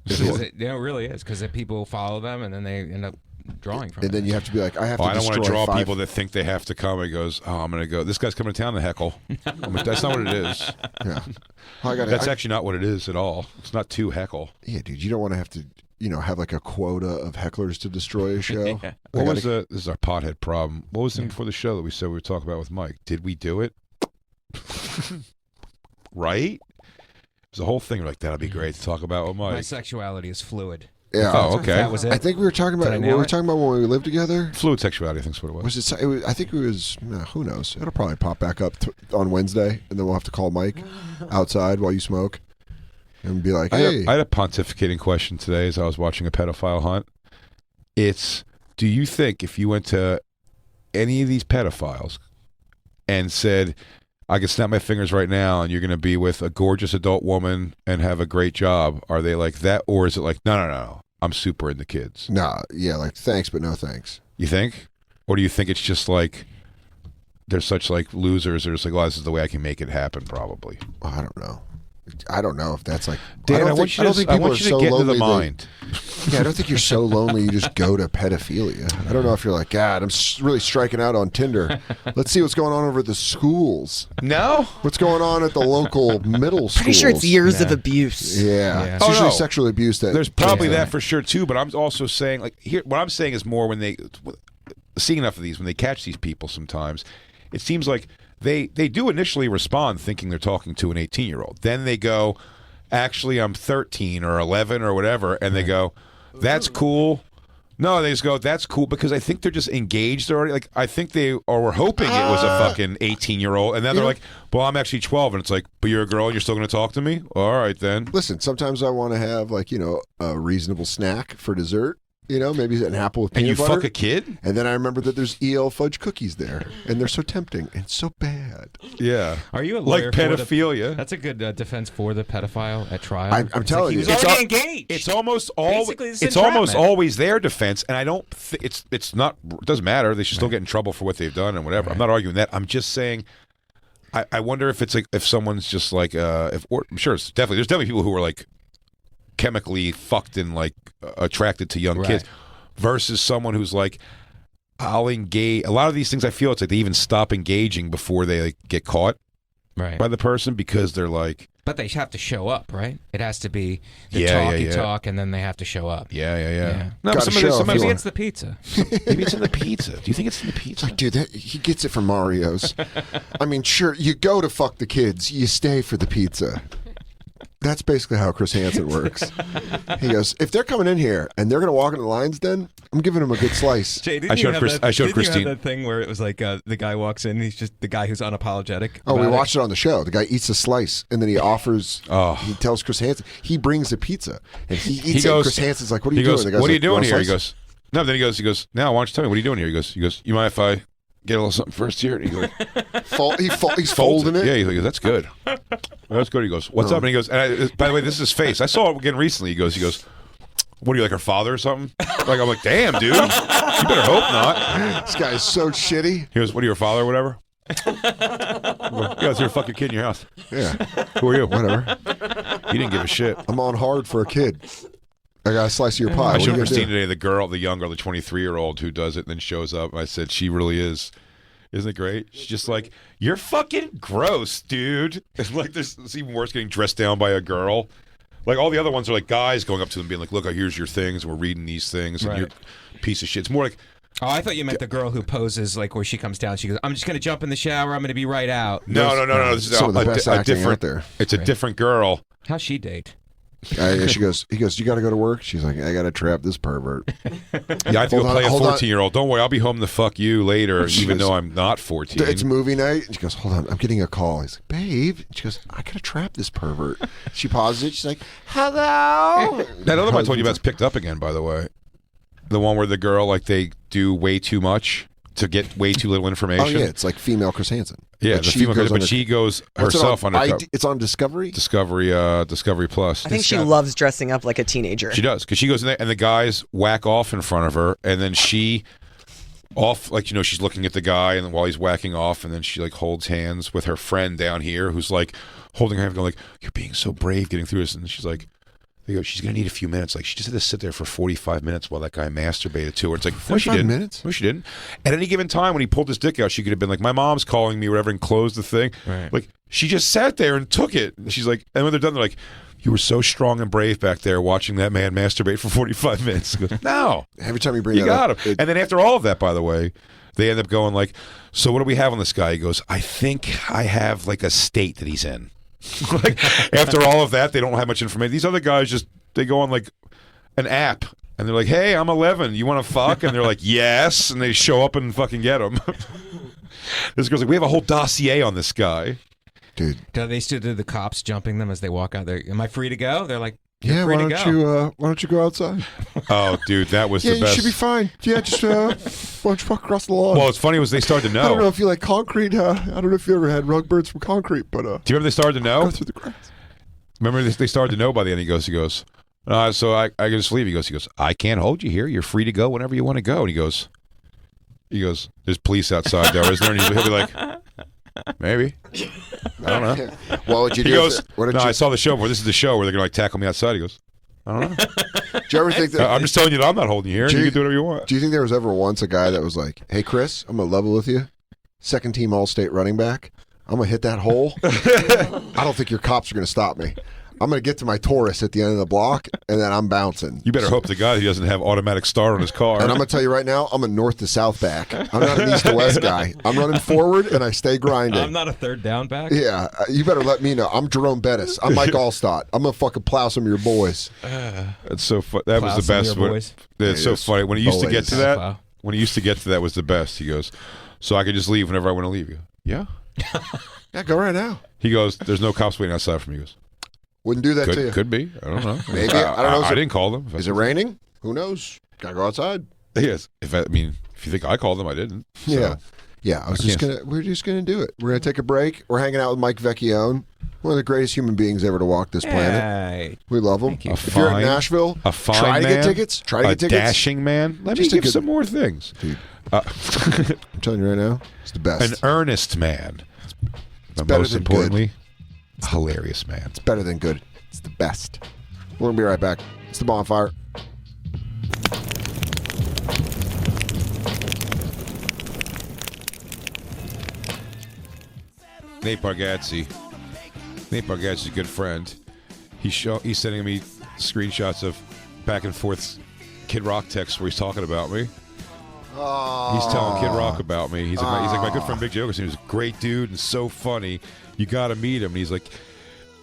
Is Because it? it really is. Because people follow them and then they end up drawing from and it. then you have to be like, "I have Oh, to I don't want destroy to draw 5 people that think they have to come. He goes, "Oh, I'm going to go. This guy's coming to town to heckle." I'm like, that's not what it is. Yeah. I gotta, That's actually not what it is at all. It's not to heckle. yeah, dude. You don't want to have to, have like a quota of hecklers to destroy a show. Yeah. What was this is our pothead problem. What was the thing before the show that we said we were talking about with Mike? Did we do it? Right? It was the whole thing. We're like, that'll be great to talk about with My Mike. sexuality is fluid. Yeah. Oh, okay. That was it. I think we were talking about Did I what nail we were it? talking about when we lived together. Fluid sexuality, I think is what it was. Was it? I think it was. Who knows? It'll probably pop back up on Wednesday, and then we'll have to call Mike outside while you smoke, and be like, "Hey, I had a pontificating question today as I was watching a pedophile hunt. It's, do you think if you went to any of these pedophiles and said, I can snap my fingers right now and you're going to be with a gorgeous adult woman and have a great job, are they like that? Or is it like, no, I'm super into kids? nah, yeah, like thanks, but no thanks." You think? Or do you think it's just like, they're such like losers, or it's like, well, this is the way I can make it happen, probably. Well, I don't know. I don't know if that's like. Dan, I want you to get into the they- mind. Yeah, I don't think you're so lonely you just go to pedophilia. I don't know if you're like, God, I'm really striking out on Tinder. Let's see what's going on over at the schools. No? What's going on at the local middle schools? Pretty sure it's years of Yeah. abuse. Yeah, Yeah. it's Oh, usually no. sexual abuse. That There's probably Yeah. that for sure too, but I'm also saying like here what I'm saying is more when they see enough of these, when they catch these people sometimes, it seems like they do initially respond thinking they're talking to an 18-year-old. Then they go, actually I'm 13 or 11 or whatever, and they go, that's cool. No, they just go, that's cool, because I think they're just engaged already. Like, I think they were hoping it was a fucking 18-year-old, and then they're like, well, I'm actually 12, and it's like, but you're a girl and you're still going to talk to me? All right, then. Listen, sometimes I want to have like a reasonable snack for dessert. Maybe an apple with And peanut you butter. fuck a kid? And then I remember that there's EL fudge cookies there, and they're so tempting and so bad. Yeah. Are you a Like lawyer for the- pedophilia. That's a good defense for the pedophile at trial. I'm It's telling like, you. he was It's already all- engaged. It's almost always Basically, it's it's almost entrapment. always their defense, and I don't. It's not. It doesn't matter. They should still get in trouble for what they've done and whatever. I'm not arguing that. I'm just saying. I wonder if it's like if someone's just like I'm sure there's definitely people who are like chemically fucked and like attracted to young kids, versus someone who's like, I'll engage. A lot of these things, I feel it's like they even stop engaging before they like get caught right. by the person, because they're like, But they have to show up, right? It has to be the Yeah, talky yeah. talk, and then they have to show up. yeah. No, Gotta but show if sometimes you Maybe want. it's the pizza. maybe it's in the pizza. Do you think it's in the pizza? Like, dude, he gets it from Mario's. I mean, sure, you go to fuck the kids, you stay for the pizza. That's basically how Chris Hansen works. He goes, if they're coming in here and they're going to walk into the lion's den, I'm giving them a good slice. Jay, I showed didn't Christine. you have that thing where it was like the guy walks in, he's just the guy who's unapologetic. Oh, we about watched it on the show. The guy eats a slice, and then he offers. He tells Chris Hansen he brings a pizza, and he eats it. And Chris Hansen's like, "What are you doing?" The guy's what are you like, doing here? He slice?" goes, "No." Then he goes, "Now, why don't you tell me what are you doing here?" He goes, "You mind if I get a little something first here?" And he goes, he's folding it. Yeah, he's like, "That's good. That's good." He goes, "What's up?" And he goes, "By the way, this is his face. I saw it again recently." He goes, "What are you, like her father or something?" I'm like, "Damn, dude, you better hope not." This guy is so shitty. He goes, "What are you, her father or whatever?" He goes, "Here, fuck your kid in your house." Yeah, Who are you? whatever. He didn't give a shit. I'm on hard for a kid. I got a slice of your pie. I What showed are you Christine gonna do? today, the young girl, the 23-year-old who does it and then shows up. I said, she really is. Isn't it great? She's just like, you're fucking gross, dude. It's like it's even worse getting dressed down by a girl. Like all the other ones are like guys going up to them being like, look, here's your things. And we're reading these things. And Right. you're a piece of shit. It's more like, Oh, I thought you meant the girl who poses like where she comes down. She goes, "I'm just gonna jump in the shower. I'm gonna be right out." no. This is Some of the best acting out there. It's a different girl. How's she date? He goes, you got to go to work? She's like, I got to trap this pervert. Yeah, I have to go play a hold on. 14-year-old. Don't worry, I'll be home to fuck you later, even though I'm not 14. It's movie night. And she goes, hold on, I'm getting a call. He's like, babe. And she goes, I got to trap this pervert. She pauses it. She's like, hello. That other one I told you about's picked up again, by the way. The one where the girl, like, they do way too much to get way too little information. Oh, yeah, it's like female Chris Hansen. Yeah, But the she female, goes but under- she goes What's it herself on? undercover. It's on Discovery? Discovery Plus. I think she loves dressing up like a teenager. She does, because she goes in there and the guys whack off in front of her, and then she she's looking at the guy, and while he's whacking off, and then she like holds hands with her friend down here, who's like holding her hand, going like, "You're being so brave getting through this," and she's like. They go, she's going to need a few minutes. Like, she just had to sit there for 45 minutes while that guy masturbated to her. It's like, no, she 45 didn't. minutes? No, she didn't. At any given time, when he pulled his dick out, she could have been like, my mom's calling me or whatever, and closed the thing. Right. Like, she just sat there and took it. And she's like, and when they're done, they're like, you were so strong and brave back there watching that man masturbate for 45 minutes. She goes, no. Every time you bring You that got up. him. And then after all of that, by the way, they end up going like, so what do we have on this guy? He goes, I think I have like a state that he's in. Like, after all of that, they don't have much information. These other guys just, they go on like an app and they're like, hey, I'm 11. You want to fuck? And they're like, yes. And they show up and fucking get them. This girl's like, we have a whole dossier on this guy. Dude. Do they still do the cops jumping them as they walk out there? Am I free to go? They're like, you're Yeah, free why to don't you go outside? Oh, dude, that was Yeah, the you best. should be fine. Yeah, just why don't you walk across the lawn? Well, it's funny was they started to know. I don't know if you like concrete. I don't know if you ever had rug birds from concrete, but Do you remember they started to know? go through the grass. Remember they started to know by the end. He goes, so I can just leave. He goes, I can't hold you here. You're free to go whenever you want to go. And he goes, there's police outside there, isn't there? And he'll be like, maybe. I don't know. What would you do? He goes, what did no, you, I saw the show where this is the show where they're going to like tackle me outside. He goes, I don't know. do you ever think that? I'm just telling you that I'm not holding you here. You can do whatever you want. Do you think there was ever once a guy that was like, hey, Chris, I'm going to level with you. Second team All-State running back. I'm going to hit that hole. I don't think your cops are going to stop me. I'm going to get to my Taurus at the end of the block, and then I'm bouncing. You better hope to God he doesn't have automatic start on his car. And I'm going to tell you right now, I'm a north to south back. I'm not an east to west guy. I'm running forward, and I stay grinding. I'm not a third down back. Yeah, you better let me know. I'm Jerome Bettis. I'm Mike Allstott. I'm going to fucking plow some of your boys. It's so that was the Plow some of best. your boys. It's so Yes. funny. When he used to get Boys. to that, Wow. was the best. He goes, so I could just leave whenever I want to leave. You go, yeah. Yeah, go right now. He goes, there's no cops waiting outside for me. He goes, Wouldn't do that to you. could be. I don't know. Maybe. I don't know. I didn't call them. Is it raining? Who knows? Gotta go outside. Yes. If you think I called them, I didn't. So. Yeah. Yeah, we're just gonna do it. We're gonna take a break. We're hanging out with Mike Vecchione, one of the greatest human beings ever to walk this planet. Hey. We love him. you. If you're in Nashville, a fine try to man, get tickets. Try to a get tickets. dashing man. Let Just me a give good- some more things. Dude, I'm telling you right now, it's the best. An earnest man. But better most than importantly, a hilarious man. It's better than good. It's the best. We're gonna be right back. It's the Bonfire. Nate Bargatze. Nate Bargatze is a good friend. He's sending me screenshots of back and forth Kid Rock texts where he's talking about me. He's telling Kid Rock about me. He's like my good friend Big Joe. He was a great dude and so funny. You got to meet him. And he's like,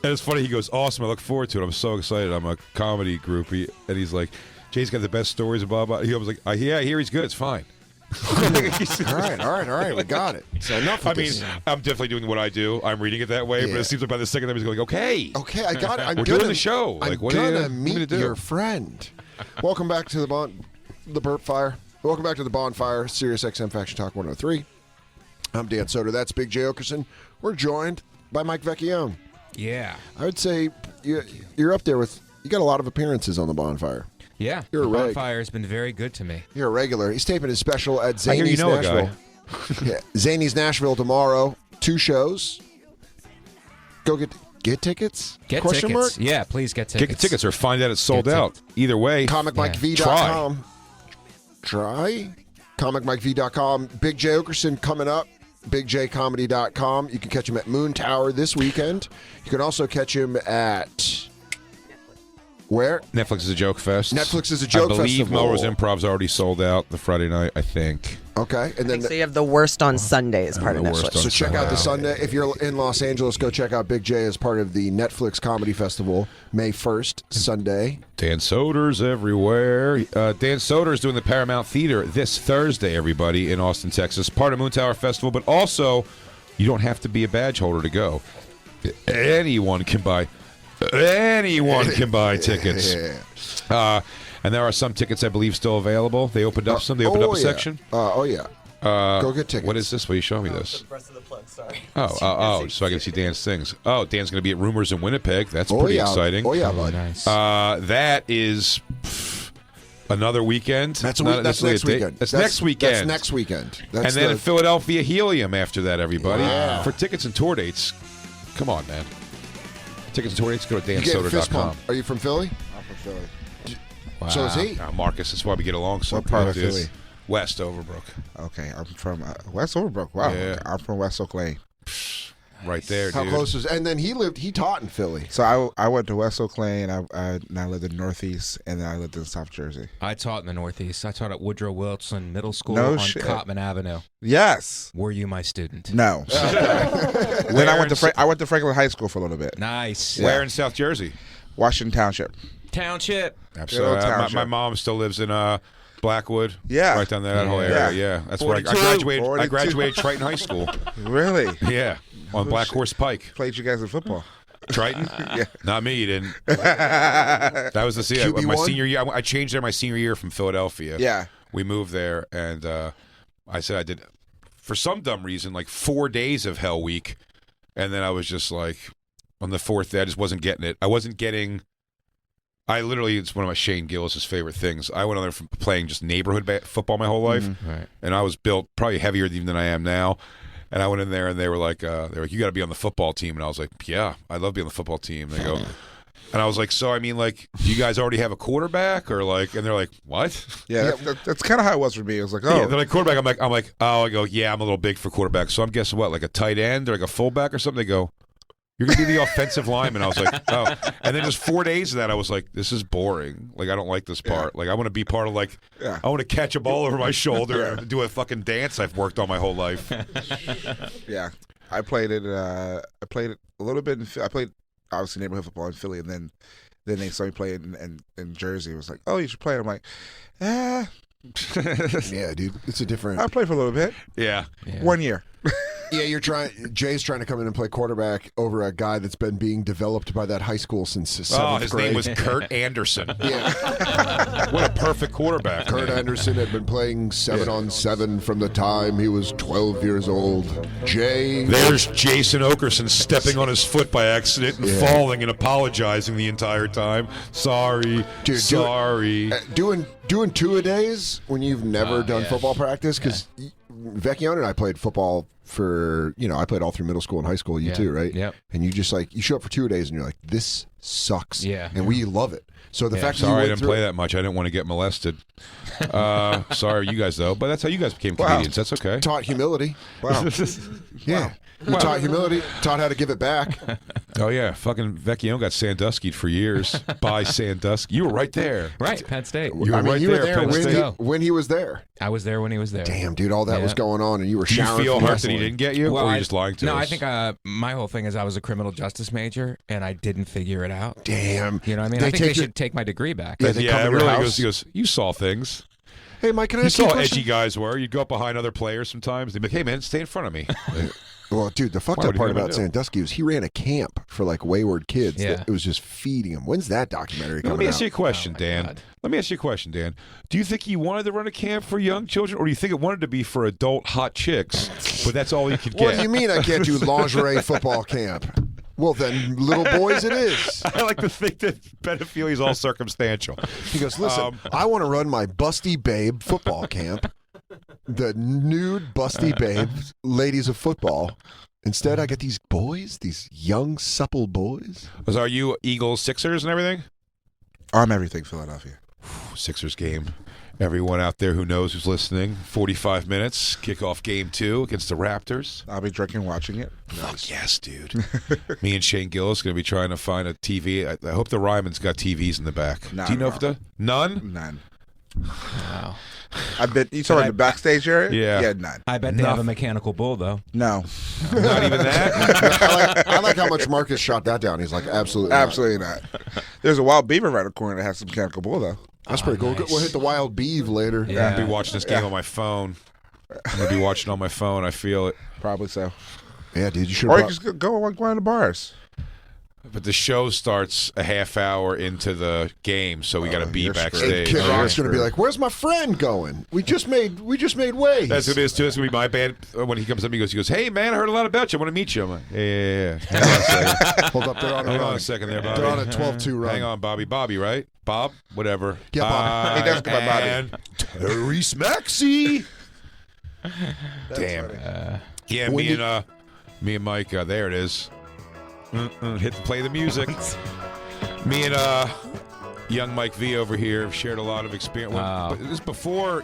And it's funny. He goes, "Awesome! I look forward to it. I'm so excited. I'm a comedy groupie." And he's like, "Jay's got the best stories about." He was like, "Yeah, I hear he's good. It's fine." all right. We got it. So enough I of mean, this. I'm definitely doing what I do. I'm reading it that way, but Yeah. it seems like by the second time he's going, "Okay, I got it. we're doing the show. Like, I'm what are you gonna want me to meet do?" your friend. Welcome back to the Burp Fire. Welcome back to the Bonfire, Sirius XM Faction Talk 103. I'm Dan Soder. That's Big J Okerson. We're joined by Mike Vecchione. Yeah. I would say you're up there with. You got a lot of appearances on the Bonfire. Yeah. You're the a reg. Bonfire has been very good to me. You're a regular. He's taping his special at I hear Zany's you know a Nashville. guy. Yeah, Zany's Nashville tomorrow. 2 shows. Go get tickets? Get Question tickets. mark? Yeah, please get tickets. Get tickets or find out it's sold Get out. Either way, ComicMikeV.com. Try. ComicMikeV.com. Big J Okerson coming up. BigJComedy.com. You can catch him at Moon Tower this weekend. You can also catch him at where? Netflix is a joke fest. Netflix is a joke I believe festival. Melrose Improv's already sold out the Friday night, I think. Okay, and then So you have the worst on Sunday as part of The Worst Netflix. on so check out the Sunday. If you're in Los Angeles, go check out Big J as part of the Netflix Comedy Festival, May 1st, Sunday. Dan Soder's everywhere. Dan Soder is doing the Paramount Theater this Thursday, everybody, in Austin, Texas. Part of Moon Tower Festival, but also you don't have to be a badge holder to go. Anyone can buy tickets. And there are some tickets, I believe, still available. They opened up some. They opened up a section. Go get tickets. What is this? Will you show me this? The rest of the plug, sorry. Oh, so I can see Dan's things. Oh, Dan's going to be at Rumors in Winnipeg. That's pretty exciting. Oh, yeah, bud. Nice. That is another weekend. That's Not next necessarily a date. weekend. That's next weekend. That's next weekend. And That's then Philadelphia Helium after that, everybody. Wow. For tickets and tour dates, come on, man. Tickets and tour dates, go to you get fist dansoder.com. pump. Are you from Philly? I'm from Philly. Wow. So is he. Marcus, that's why we get along so What good. part of dude. Philly? West Overbrook. Okay, I'm from West Overbrook. Wow, Yeah. okay, I'm from West Oak Lane. Right there, How dude. close is? And then he taught in Philly. So I went to West Oak Lane. I now lived in Northeast, and then I lived in South Jersey. I taught in the Northeast. I taught at Woodrow Wilson Middle School No on shit. Cotman Avenue. Yes. Were you my student? No. Then I went to Franklin High School for a little bit. Nice. Where in South Jersey? Washington Township. Township. Absolutely. Township. My mom still lives in Blackwood. Yeah. Right down there, that whole area. Yeah. That's where I 42. graduated. I 42. graduated Triton High School. Really? Yeah. On Black Horse Pike. Played you guys in football. Triton? Yeah. Not me, you didn't. That was the QB1? my senior year. I changed there my senior year from Philadelphia. Yeah. We moved there, and I said I did, for some dumb reason, like 4 days of Hell Week, and then I was just like, on the 4th day, I just wasn't getting it. I wasn't getting. I literally, it's one of my Shane Gillis' favorite things. I went on there from playing just neighborhood football my whole life, Right. and I was built probably heavier even than I am now. And I went in there, and they were like, you got to be on the football team. And I was like, yeah, I'd love to be on the football team. They go, and I was like, so I mean, like, do you guys already have a quarterback, or like? And they're like, what? Yeah, that's kind of how it was for me. It was like, oh, Yeah, they're like quarterback. I'm like, oh, I go, yeah, I'm a little big for quarterback. So I'm guessing what, like a tight end or like a fullback or something. They go, you're gonna be the offensive lineman. I was like, oh, and then just 4 days of that, I was like, this is boring. Like, I don't like this part. Like, I want to be part of like, Yeah. I want to catch a ball over my shoulder and do a fucking dance I've worked on my whole life. yeah. I played it. I played it a little bit. I played obviously neighborhood football in Philly, and then they saw me play in Jersey. It was like, oh, you should play. I'm like, Yeah, dude. It's a different. I played for a little bit. Yeah. 1 year. Yeah, Jay's trying to come in and play quarterback over a guy that's been being developed by that high school since seventh His grade. name was Kurt Anderson. Yeah, What a perfect quarterback. Kurt Anderson had been playing 7-on-7 from the time he was 12 years old. Jay. There's Jason Okerson stepping on his foot by accident and falling and apologizing the entire time. Sorry. Dude, sorry. Doing 2-a-days when you've never done football practice, because Vecchione and I played football for, I played all through middle school and high school. You too, right? Yep. And you just like, you show up for 2-a-days and you're like, this sucks. Yeah. And we love it. So the fact that Sorry, I you didn't play that much. I didn't want to get molested. Sorry, you guys though. But that's how you guys became comedians. That's okay. taught humility. Wow. Yeah. We taught humility, taught how to give it back. Oh yeah, fucking Vecchione got Sandusky'd for years by Sandusky. You were right there. Right, Penn State. You were right you were there, there Penn when he was there. I was there when he was there. Damn, dude, all that was going on, and you were Do you showering. feel from hurt that he wrestling. didn't get you, or are you just lying to us? No, I think my whole thing is I was a criminal justice major and I didn't figure it out. Damn. You know what I mean? They I think they take your- should take my degree back. Yeah, they come to your really house. He goes, you saw things. Hey, Mike, can I You ask you a saw how question? edgy guys were. You'd go up behind other players sometimes. They'd be like, hey, man, stay in front of me. Well, dude, the fucked Why up would he part ever about do? Sandusky was he ran a camp for like wayward kids. Yeah. That it was just feeding them. When's that documentary Let coming me out? ask you a question, Oh, my Dan. God. Let me ask you a question, Dan. Do you think he wanted to run a camp for young children, or do you think it wanted to be for adult hot chicks, but that's all he could get? What do you mean I can't do lingerie football camp? Well, then, little boys, it is. I like to think that pedophilia is all circumstantial. He goes, listen, I want to run my busty babe football camp, the nude busty babe ladies of football. Instead, I get these boys, these young, supple boys. So are you Eagles, Sixers, and everything? I'm everything Philadelphia. Sixers game. Everyone out there who knows who's listening, 45 minutes, kickoff game 2 against the Raptors. I'll be drinking, watching it. Fuck yes, dude. Me and Shane Gillis going to be trying to find a TV. I hope the Ryman's got TVs in the back. Nah, Do you know no. if the none? None. Wow. I bet you talking the backstage area? Yeah. Yeah, none. I bet they have a mechanical bull, though. No. Not even that. I like how much Marcus shot that down. He's like, absolutely not. Absolutely not. There's a wild beaver right the corner that has some mechanical bull though. That's pretty cool. nice. We'll hit the wild beeve later. Yeah. I'll be watching this game on my phone. I'm going to be watching on my phone. I feel it. Probably so. Yeah, dude, you should Or you have just go like one of the bars. But the show starts a half hour into the game, so we got to be you're Hey, backstage. Kid Oh, Rock's yeah. gonna be like, "Where's my friend going? We just made waves." That's what it is too. That's gonna be my band. When he comes up, he goes, "Hey man, I heard a lot about you. I want to meet you." I'm like, yeah. Hang on a second. Hold up, they're on a Hang on run. a second there, Bobby. They're on a 12-2 run. Hang on, Bobby. Bobby, right? Bob, whatever. Yeah, Bobby. He does go by Bobby. And Tyrese Maxey. Damn. Yeah, me and Mike. There it is. Hit play the music. Me and young Mike V over here have shared a lot of experience. Wow. But this is before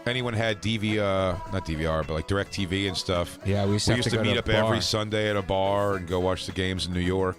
anyone had not DVR, but like DirecTV and stuff. Yeah, we used to, We have used to go meet a up bar. every Sunday at a bar and go watch the games in New York.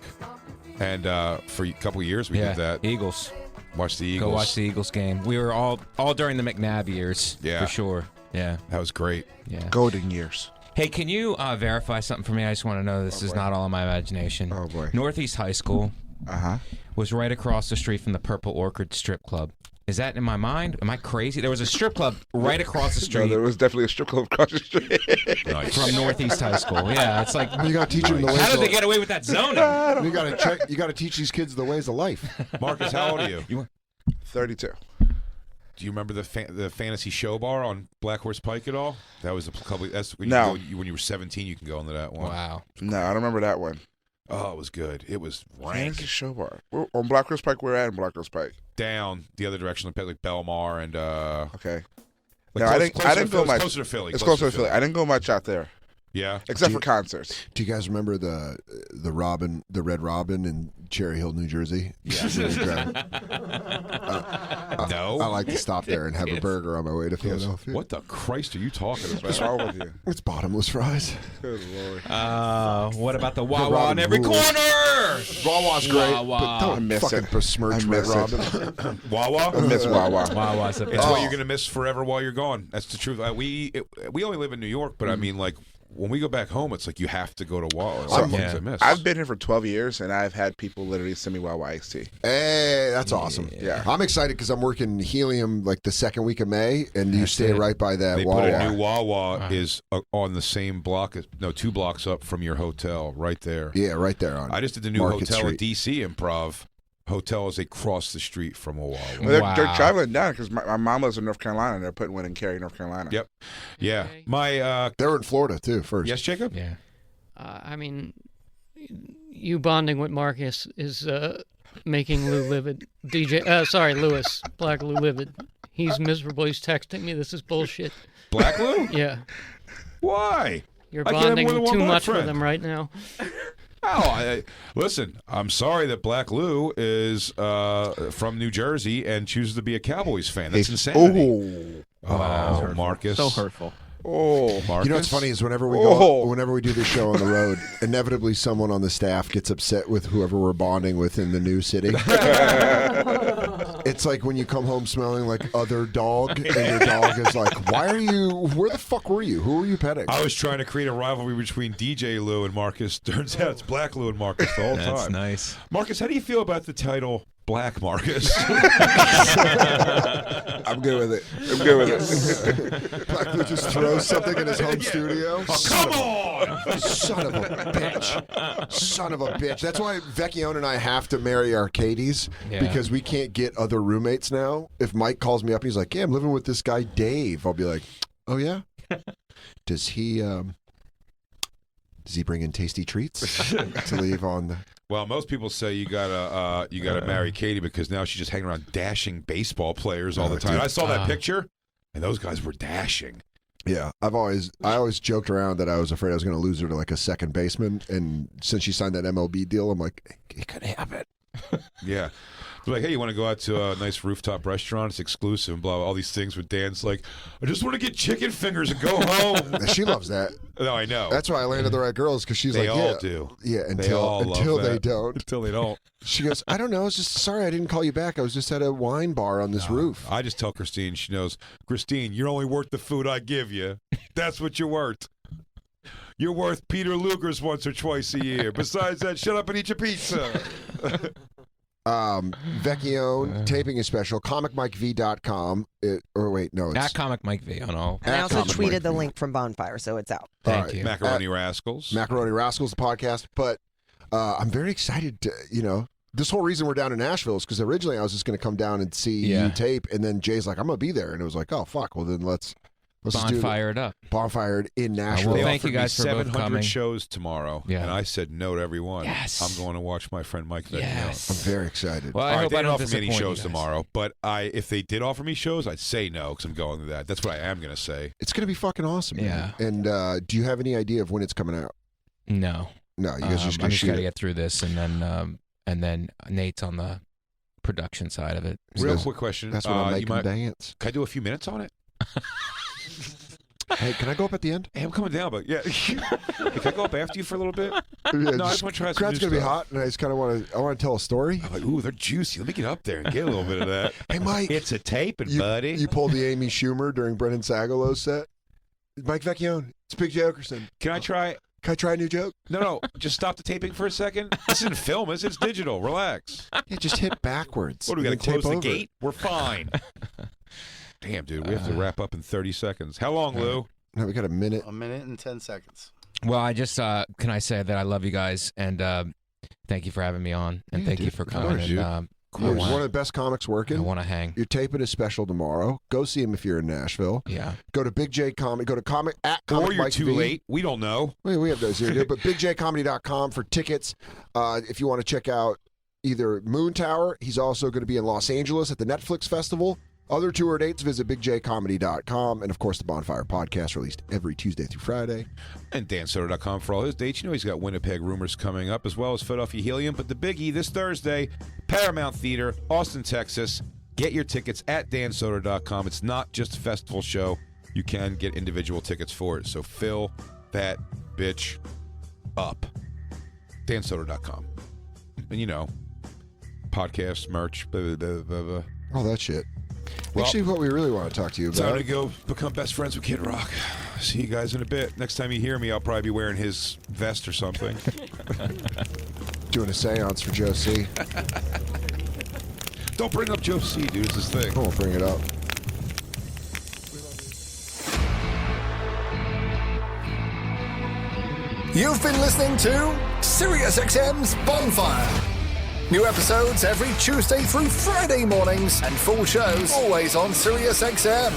And for a couple of years we did that. Eagles. Watch the Eagles. Go watch the Eagles game. We were all during the McNabb years. Yeah. For sure. Yeah. That was great. Yeah. Golden years. Hey, can you verify something for me? I just want to know this is not all in my imagination. Oh, boy. Northeast High School Uh-huh. was right across the street from the Purple Orchid Strip Club. Is that in my mind? Am I crazy? There was a strip club right across the No, street there was definitely a strip club across the street. Nice. from Northeast High School. Yeah, it's like, You got to teach them the ways. how did they of, get away with that zoning? You got to check. You got to teach these kids the ways of life. Marcus, how old are you? 32. Do you remember the Fantasy Show Bar on Black Horse Pike at all? That was a couple. That's when No. when you were 17. You can go into that one. Wow. No, I don't remember that one. Oh, it was good. It was rank. Fantasy Show Bar. We're on Black Horse Pike, we're at Black Horse Pike. Down the other direction, like Belmar and Okay. like No, I didn't go much. Closer to Philly. It's closer to Philly. I didn't go much out there, Yeah. except for concerts. Do you guys remember the Red Robin in Cherry Hill, New Jersey? Yeah. No. I like to stop there and have a burger on my way to Philadelphia. What the Christ are you talking What's about? wrong with you? It's bottomless fries. Good Lord. What about the Wawa Robin on every rules. corner? Wawa's great, Wawa. but I don't miss fucking it. besmirch I Red miss Robin. it. Wawa. I miss Wawa. Wawa's the It's best. what you're gonna miss forever while you're gone. That's the truth. We only live in New York, but I mean, like when we go back home, it's like you have to go to Wawa. It's like things I miss. I've been here for 12 years, and I've had people literally send me Wawa iced tea. Hey, that's awesome. Yeah. I'm excited because I'm working Helium like the second week of May, and you stay it. right by that They Wawa. put a new Wawa is on the same block, 2 blocks up from your hotel, right there. Yeah, right there on. I just did the new Market hotel at Street. DC Improv. Hotel is across the street from a Wawa. Well, Wow. they're traveling down because my mom lives in North Carolina, and they're putting one in Cary, North Carolina. Yep. Yeah. My They were in Florida too first. yes, Jacob. Yeah. I mean, you bonding with Marcus is making Lou livid. Lewis, Black Lou livid. He's miserable. He's texting me. This is bullshit. Black Lou? Yeah, Why? you're I can't have bonding more than one too black much friend. with him right now. Listen, I'm sorry that Black Lou is from New Jersey and chooses to be a Cowboys fan. That's insanity. Oh, Marcus. So hurtful. Oh, Marcus. You know what's funny is whenever we do this show on the road, inevitably someone on the staff gets upset with whoever we're bonding with in the new city. It's like when you come home smelling like other dog, and your dog is like, where the fuck were you? Who were you petting? I was trying to create a rivalry between DJ Lou and Marcus. Turns out it's Black Lou and Marcus the whole time. That's nice. Marcus, how do you feel about the title Black Marcus? I'm good with it. Black Lou just throws something in his home studio. Oh, come on! Son of a bitch. That's why Vecchione and I have to marry Arcades because we can't get other roommates now. If Mike calls me up, he's like, yeah, I'm living with this guy, Dave. I'll be like, oh, yeah? Does he bring in tasty treats to leave on the... Well, most people say you gotta marry Katie because now she's just hanging around dashing baseball players all the time. Dude. I saw that picture, and those guys were dashing. Yeah, I always joked around that I was afraid I was going to lose her to like a second baseman, and since she signed that MLB deal, I'm like, it could happen. Yeah. They're like, hey, you want to go out to a nice rooftop restaurant? It's exclusive and blah, blah, all these things with Dan's like, I just want to get chicken fingers and go home. She loves that. No, I know. That's why I landed the right girls, because she's they like, all do. Yeah, They all until love they that. don't. Until they don't. She goes, I don't know. It's just sorry I didn't call you back. I was just at a wine bar on this roof. I just tell Christine, she knows, Christine, you're only worth the food I give you. That's what you're worth. You're worth Peter Luger's once or twice a year. Besides that, shut up and eat your pizza. Vecchione taping is special. ComicMikeV.com. At Comic Mike V on all. And I also Comic tweeted Mike the V. link from Bonfire, so it's out. Thank you. Macaroni Rascals. Macaroni Rascals, the podcast. But I'm very excited to, this whole reason we're down in Nashville is because originally I was just going to come down and see you tape, and then Jay's like, I'm going to be there. And it was like, oh, fuck. Well, then let's Bonfire it up. Bonfire in Nashville. They Thank you offered guys me for both 700 coming. shows tomorrow, Yeah. and I said no to every one. Yes. I'm going to watch my friend Mike Vecchione. Yes. I'm very excited. Well, I All right, hope they I didn't don't offer me any disappoint you shows guys. tomorrow, but if they did offer me shows, I'd say no because I'm going to that. That's what I am going to say. It's going to be fucking awesome. Yeah. Man. And do you have any idea of when it's coming out? No. No, you guys just I'm going to just shoot got to it. get through this, and then Nate's on the production side of it. Real That's- quick question. That's what I'm you making might- dance. Can I do a few minutes on it? Hey, can I go up at the end? Hey, I'm coming down, but yeah. Can I go up after you for a little bit? Yeah, No, I just- just want to try some crowd's new gonna be stuff. hot, and I just kind of want to tell a story. I'm like, ooh, they're juicy. Let me get up there and get a little bit of that. Hey, Mike, It's a taping, buddy. you pulled the Amy Schumer during Brendan Sagalow's set. Mike Vecchione, it's Big J Okerson. Can I try? Can I try a new joke? No. Just stop the taping for a second. This isn't film. It's digital. Relax. Yeah, just hit backwards. What, do we got and to then close tape the over. gate? We're fine. Damn, dude. We have to wrap up in 30 seconds. How long, Lou? No, we got a minute. A minute and 10 seconds. Well, I just can I say that I love you guys, and thank you for having me on, and Yeah, thank you dude. for Of coming. course, And, dude. You're I one of the best comics working. want to hang. You're taping a special tomorrow. Go see him if you're in Nashville. Yeah. Go to Big J Comic. Go to Comic at Comic Or you're Mike too V. late. We don't know. We have those here, dude. But bigjcomedy.com for tickets. If you want to check out either Moon Tower, he's also going to be in Los Angeles at the Netflix Festival. Other tour dates, visit bigjcomedy.com. And, of course, the Bonfire podcast released every Tuesday through Friday. And dansoder.com for all his dates. You know he's got Winnipeg Rumors coming up, as well as Philadelphia Helium. But the biggie this Thursday, Paramount Theater, Austin, Texas. Get your tickets at dansoder.com. It's not just a festival show. You can get individual tickets for it. So fill that bitch up. dansoder.com. And, podcast, merch, blah, blah, blah, blah. All that shit. Well, Actually, what we really want to talk to you Time about. to go become best friends with Kid Rock. See you guys in a bit. Next time you hear me, I'll probably be wearing his vest or something. Doing a seance for Joe C. Don't bring up Joe C, dude. It's his thing. I won't bring it up. You've been listening to SiriusXM's Bonfire. New episodes every Tuesday through Friday mornings, and full shows always on SiriusXM.